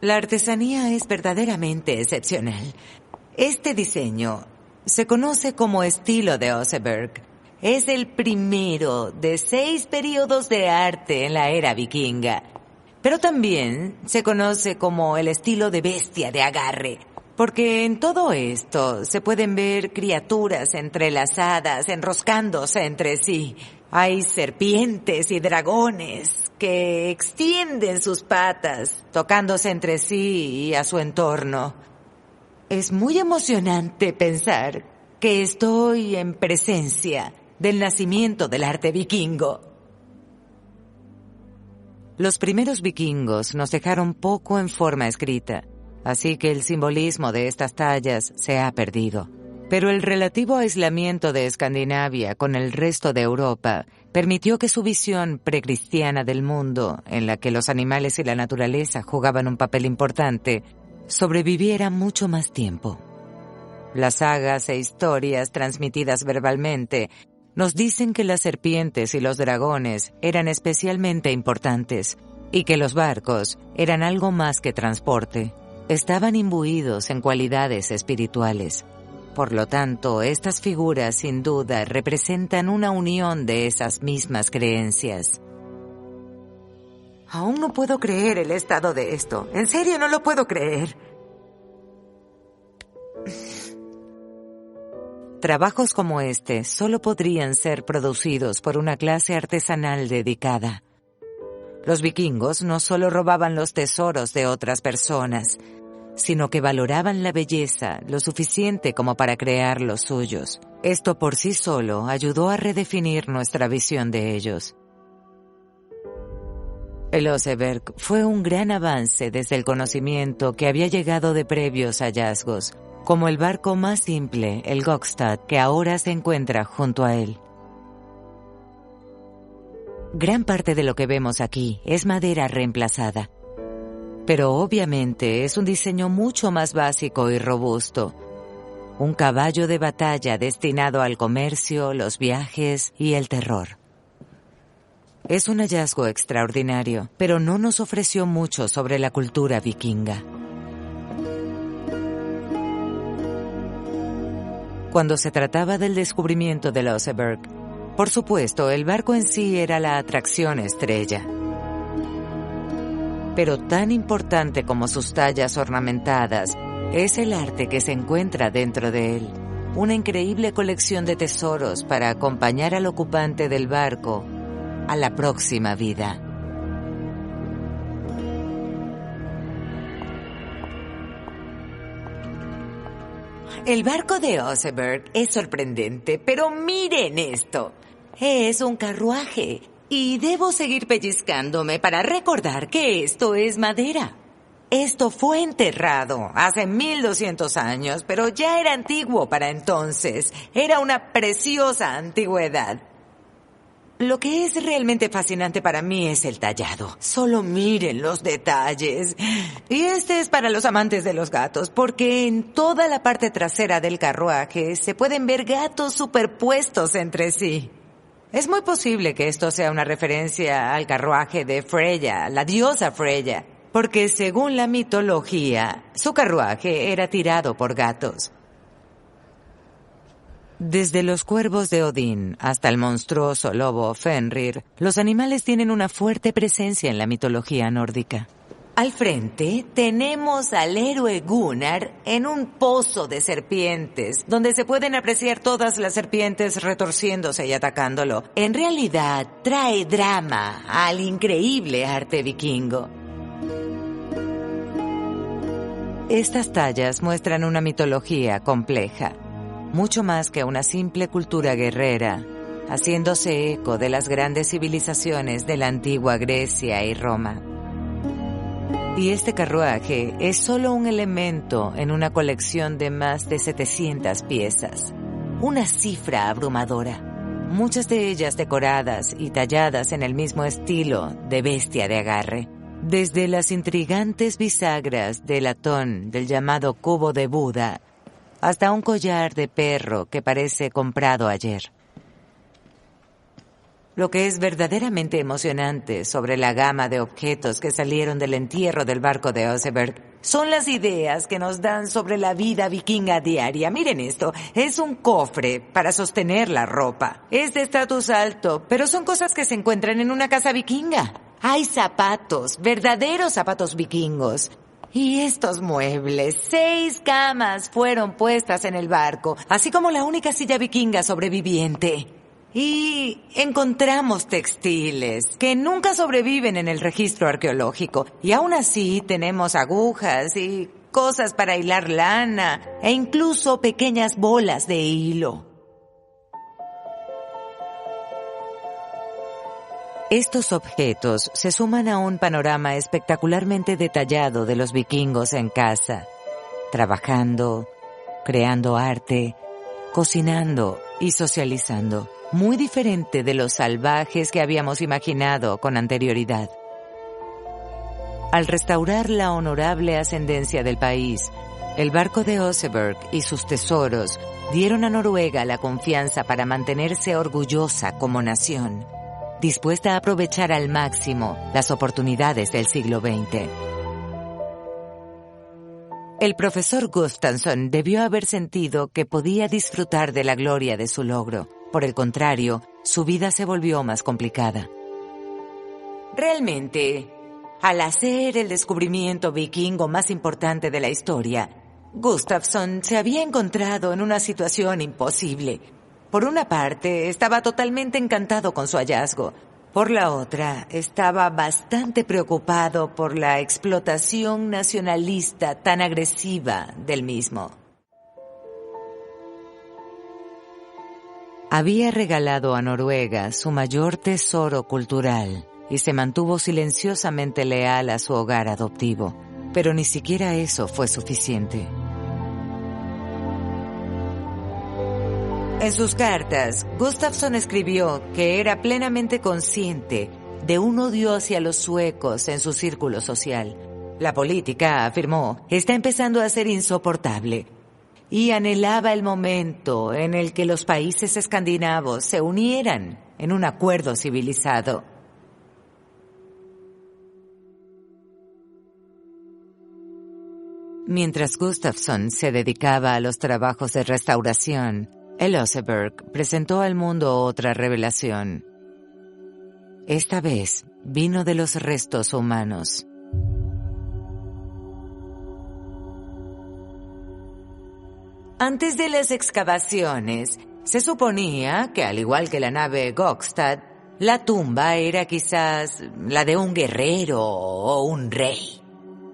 La artesanía es verdaderamente excepcional. Este diseño se conoce como estilo de Oseberg. Es el primero de 6 períodos de arte en la era vikinga. Pero también se conoce como el estilo de bestia de agarre, porque en todo esto se pueden ver criaturas entrelazadas, enroscándose entre sí. Hay serpientes y dragones que extienden sus patas, tocándose entre sí y a su entorno. Es muy emocionante pensar que estoy en presencia del nacimiento del arte vikingo. Los primeros vikingos nos dejaron poco en forma escrita, así que el simbolismo de estas tallas se ha perdido. Pero el relativo aislamiento de Escandinavia con el resto de Europa permitió que su visión precristiana del mundo, en la que los animales y la naturaleza jugaban un papel importante, sobreviviera mucho más tiempo. Las sagas e historias transmitidas verbalmente nos dicen que las serpientes y los dragones eran especialmente importantes y que los barcos eran algo más que transporte. Estaban imbuidos en cualidades espirituales. Por lo tanto, estas figuras sin duda representan una unión de esas mismas creencias. Aún no puedo creer el estado de esto. En serio, no lo puedo creer. Trabajos como este solo podrían ser producidos por una clase artesanal dedicada. Los vikingos no solo robaban los tesoros de otras personas, sino que valoraban la belleza lo suficiente como para crear los suyos. Esto por sí solo ayudó a redefinir nuestra visión de ellos. El Oseberg fue un gran avance desde el conocimiento que había llegado de previos hallazgos, como el barco más simple, el Gokstad, que ahora se encuentra junto a él. Gran parte de lo que vemos aquí es madera reemplazada, pero obviamente es un diseño mucho más básico y robusto. Un caballo de batalla destinado al comercio, los viajes y el terror. Es un hallazgo extraordinario, pero no nos ofreció mucho sobre la cultura vikinga. Cuando se trataba del descubrimiento del Oseberg, por supuesto, el barco en sí era la atracción estrella. Pero tan importante como sus tallas ornamentadas es el arte que se encuentra dentro de él. Una increíble colección de tesoros para acompañar al ocupante del barco a la próxima vida. El barco de Oseberg es sorprendente, pero miren esto. Es un carruaje y debo seguir pellizcándome para recordar que esto es madera. Esto fue enterrado hace 1200 años, pero ya era antiguo para entonces. Era una preciosa antigüedad. Lo que es realmente fascinante para mí es el tallado. Solo miren los detalles. Y este es para los amantes de los gatos, porque en toda la parte trasera del carruaje se pueden ver gatos superpuestos entre sí. Es muy posible que esto sea una referencia al carruaje de Freya, la diosa Freya, porque según la mitología, su carruaje era tirado por gatos. Desde los cuervos de Odín hasta el monstruoso lobo Fenrir, los animales tienen una fuerte presencia en la mitología nórdica. Al frente tenemos al héroe Gunnar en un pozo de serpientes, donde se pueden apreciar todas las serpientes retorciéndose y atacándolo. En realidad, trae drama al increíble arte vikingo. Estas tallas muestran una mitología compleja, mucho más que una simple cultura guerrera, haciéndose eco de las grandes civilizaciones de la antigua Grecia y Roma. Y este carruaje es solo un elemento en una colección de más de 700 piezas. Una cifra abrumadora, muchas de ellas decoradas y talladas en el mismo estilo de bestia de agarre. Desde las intrigantes bisagras de latón del llamado cubo de Buda hasta un collar de perro que parece comprado ayer. Lo que es verdaderamente emocionante sobre la gama de objetos que salieron del entierro del barco de Oseberg son las ideas que nos dan sobre la vida vikinga diaria. Miren esto, es un cofre para sostener la ropa. Es de estatus alto, pero son cosas que se encuentran en una casa vikinga. Hay zapatos, verdaderos zapatos vikingos. Y estos muebles, 6 camas fueron puestas en el barco, así como la única silla vikinga sobreviviente. Y encontramos textiles que nunca sobreviven en el registro arqueológico. Y aún así tenemos agujas y cosas para hilar lana e incluso pequeñas bolas de hilo. Estos objetos se suman a un panorama espectacularmente detallado de los vikingos en casa, trabajando, creando arte, cocinando y socializando. Muy diferente de los salvajes que habíamos imaginado con anterioridad. Al restaurar la honorable ascendencia del país, el barco de Oseberg y sus tesoros dieron a Noruega la confianza para mantenerse orgullosa como nación, dispuesta a aprovechar al máximo las oportunidades del siglo XX. El profesor Gustafsson debió haber sentido que podía disfrutar de la gloria de su logro. Por el contrario, su vida se volvió más complicada. Realmente, al hacer el descubrimiento vikingo más importante de la historia, Gustafsson se había encontrado en una situación imposible. Por una parte, estaba totalmente encantado con su hallazgo. Por la otra, estaba bastante preocupado por la explotación nacionalista tan agresiva del mismo. Había regalado a Noruega su mayor tesoro cultural y se mantuvo silenciosamente leal a su hogar adoptivo, pero ni siquiera eso fue suficiente. En sus cartas, Gustafsson escribió que era plenamente consciente de un odio hacia los suecos en su círculo social. La política, afirmó, está empezando a ser insoportable y anhelaba el momento en el que los países escandinavos se unieran en un acuerdo civilizado. Mientras Gustafsson se dedicaba a los trabajos de restauración, el Oseberg presentó al mundo otra revelación. Esta vez vino de los restos humanos. Antes de las excavaciones, se suponía que, al igual que la nave Gokstad, la tumba era quizás la de un guerrero o un rey.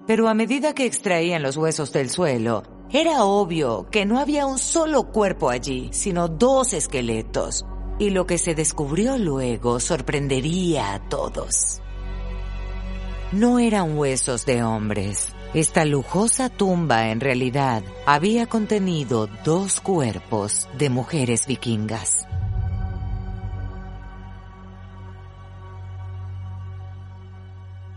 Pero a medida que extraían los huesos del suelo, era obvio que no había un solo cuerpo allí, sino 2 esqueletos. Y lo que se descubrió luego sorprendería a todos. No eran huesos de hombres. Esta lujosa tumba en realidad había contenido 2 cuerpos de mujeres vikingas.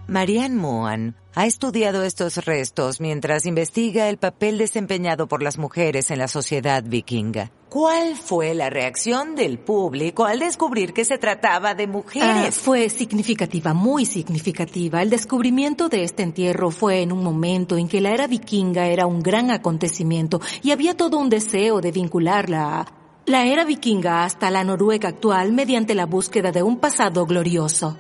Marianne Mohan ha estudiado estos restos mientras investiga el papel desempeñado por las mujeres en la sociedad vikinga. ¿Cuál fue la reacción del público al descubrir que se trataba de mujeres? Fue significativa, muy significativa. El descubrimiento de este entierro fue en un momento en que la era vikinga era un gran acontecimiento y había todo un deseo de vincular la era vikinga hasta la Noruega actual mediante la búsqueda de un pasado glorioso.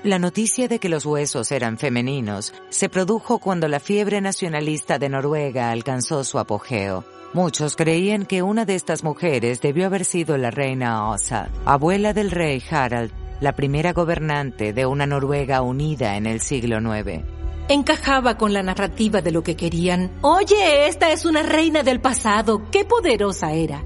La noticia de que los huesos eran femeninos se produjo cuando la fiebre nacionalista de Noruega alcanzó su apogeo. Muchos creían que una de estas mujeres debió haber sido la reina Åsa, abuela del rey Harald, la primera gobernante de una Noruega unida en el siglo IX. Encajaba con la narrativa de lo que querían. Oye, esta es una reina del pasado, ¡qué poderosa era!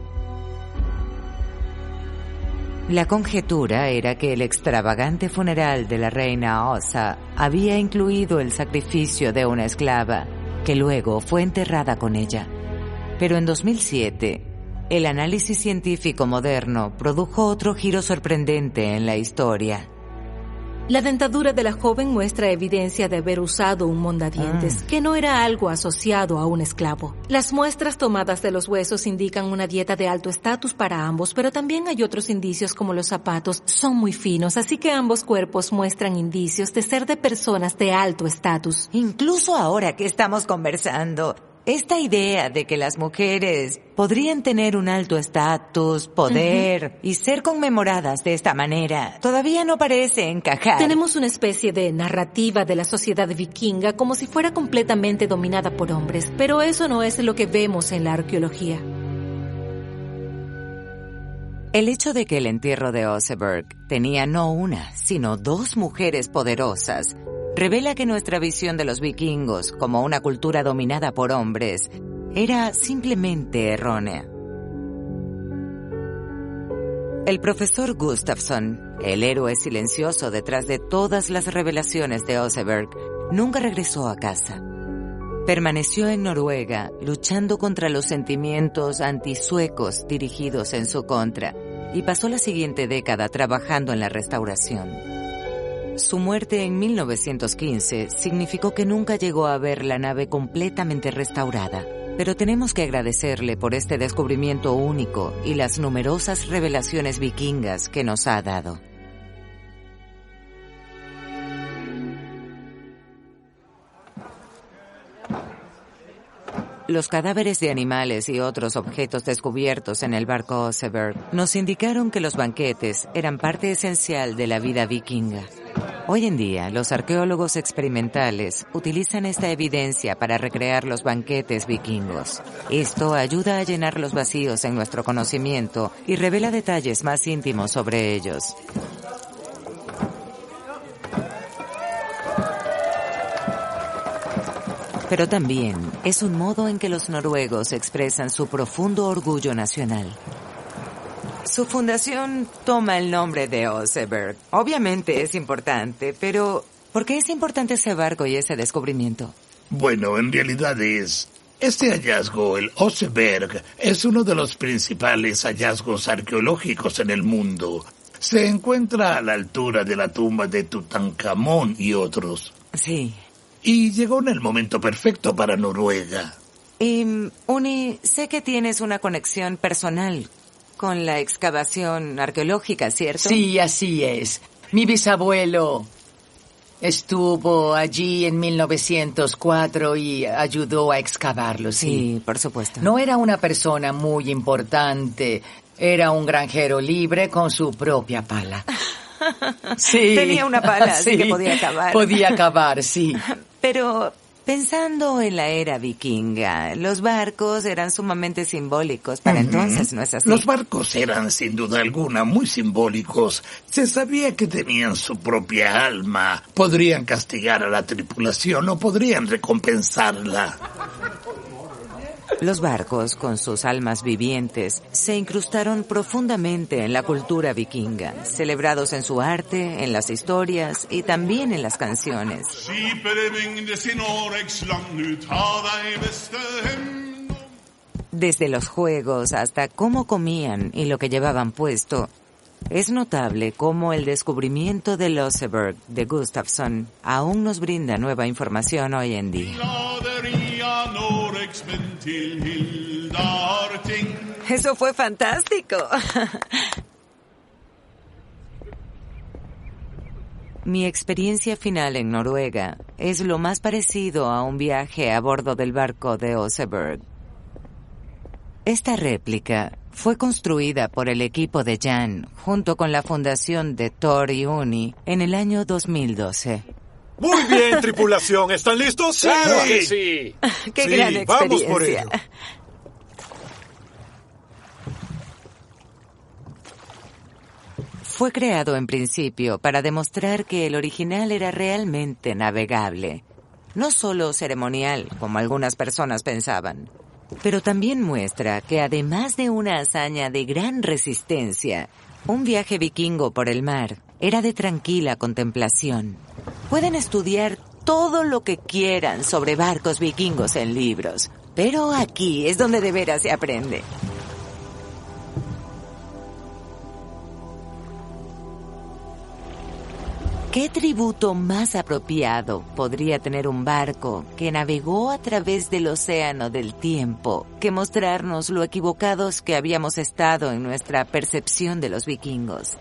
La conjetura era que el extravagante funeral de la reina Åsa había incluido el sacrificio de una esclava, que luego fue enterrada con ella. Pero en 2007, el análisis científico moderno produjo otro giro sorprendente en la historia. La dentadura de la joven muestra evidencia de haber usado un mondadientes, que no era algo asociado a un esclavo. Las muestras tomadas de los huesos indican una dieta de alto estatus para ambos, pero también hay otros indicios como los zapatos son muy finos, así que ambos cuerpos muestran indicios de ser de personas de alto estatus. Incluso ahora que estamos conversando, esta idea de que las mujeres podrían tener un alto estatus, poder y ser conmemoradas de esta manera todavía no parece encajar. Tenemos una especie de narrativa de la sociedad vikinga como si fuera completamente dominada por hombres, pero eso no es lo que vemos en la arqueología. El hecho de que el entierro de Oseberg tenía no una, sino 2 mujeres poderosas revela que nuestra visión de los vikingos como una cultura dominada por hombres era simplemente errónea. El profesor Gustafsson, el héroe silencioso detrás de todas las revelaciones de Oseberg, nunca regresó a casa. Permaneció en Noruega luchando contra los sentimientos antisuecos dirigidos en su contra y pasó la siguiente década trabajando en la restauración. Su muerte en 1915 significó que nunca llegó a ver la nave completamente restaurada, pero tenemos que agradecerle por este descubrimiento único y las numerosas revelaciones vikingas que nos ha dado. Los cadáveres de animales y otros objetos descubiertos en el barco Oseberg nos indicaron que los banquetes eran parte esencial de la vida vikinga. Hoy en día, los arqueólogos experimentales utilizan esta evidencia para recrear los banquetes vikingos. Esto ayuda a llenar los vacíos en nuestro conocimiento y revela detalles más íntimos sobre ellos. Pero también es un modo en que los noruegos expresan su profundo orgullo nacional. Su fundación toma el nombre de Oseberg. Obviamente es importante, pero ¿por qué es importante ese barco y ese descubrimiento? Bueno, en realidad este hallazgo, el Oseberg, es uno de los principales hallazgos arqueológicos en el mundo. Se encuentra a la altura de la tumba de Tutankamón y otros. Sí. Y llegó en el momento perfecto para Noruega. Uni, sé que tienes una conexión personal con la excavación arqueológica, ¿cierto? Sí, así es. Mi bisabuelo estuvo allí en 1904 y ayudó a excavarlo, sí. Sí, por supuesto. No era una persona muy importante. Era un granjero libre con su propia pala. Sí. Tenía una pala, así que podía cavar. Podía cavar, sí. Pero pensando en la era vikinga, los barcos eran sumamente simbólicos para entonces, ¿no es así? Los barcos eran, sin duda alguna, muy simbólicos. Se sabía que tenían su propia alma. Podrían castigar a la tripulación o podrían recompensarla. Los barcos, con sus almas vivientes, se incrustaron profundamente en la cultura vikinga, celebrados en su arte, en las historias y también en las canciones. Desde los juegos hasta cómo comían y lo que llevaban puesto, es notable cómo el descubrimiento del Oseberg de Gustafsson aún nos brinda nueva información hoy en día. Eso fue fantástico. Mi experiencia final en Noruega es lo más parecido a un viaje a bordo del barco de Oseberg. Esta réplica fue construida por el equipo de Jan junto con la fundación de Thor y Uni en el año 2012. Muy bien, tripulación. ¿Están listos? ¡Sí! ¡Claro que sí! ¡Qué gran experiencia! Vamos por ello. Fue creado en principio para demostrar que el original era realmente navegable. No solo ceremonial, como algunas personas pensaban, pero también muestra que además de una hazaña de gran resistencia, un viaje vikingo por el mar era de tranquila contemplación. Pueden estudiar todo lo que quieran sobre barcos vikingos en libros, pero aquí es donde de veras se aprende. ¿Qué tributo más apropiado podría tener un barco que navegó a través del océano del tiempo que mostrarnos lo equivocados que habíamos estado en nuestra percepción de los vikingos?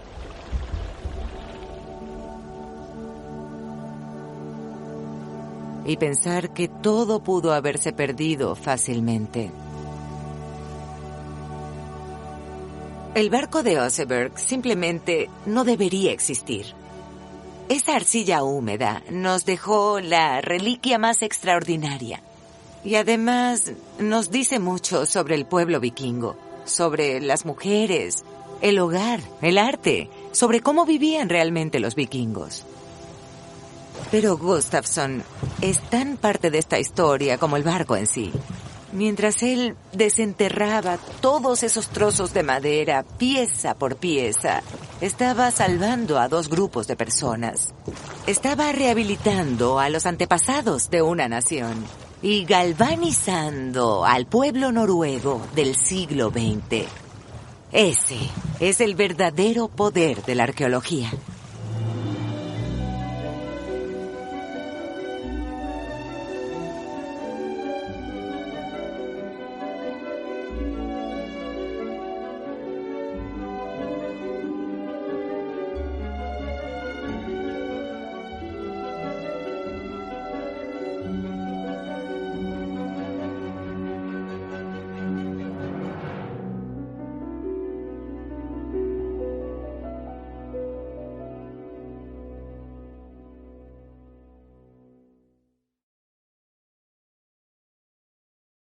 Y pensar que todo pudo haberse perdido fácilmente. El barco de Oseberg simplemente no debería existir. Esa arcilla húmeda nos dejó la reliquia más extraordinaria. Y además nos dice mucho sobre el pueblo vikingo, sobre las mujeres, el hogar, el arte, sobre cómo vivían realmente los vikingos. Pero Gustafsson es tan parte de esta historia como el barco en sí. Mientras él desenterraba todos esos trozos de madera, pieza por pieza, estaba salvando a 2 grupos de personas. Estaba rehabilitando a los antepasados de una nación y galvanizando al pueblo noruego del siglo XX. Ese es el verdadero poder de la arqueología.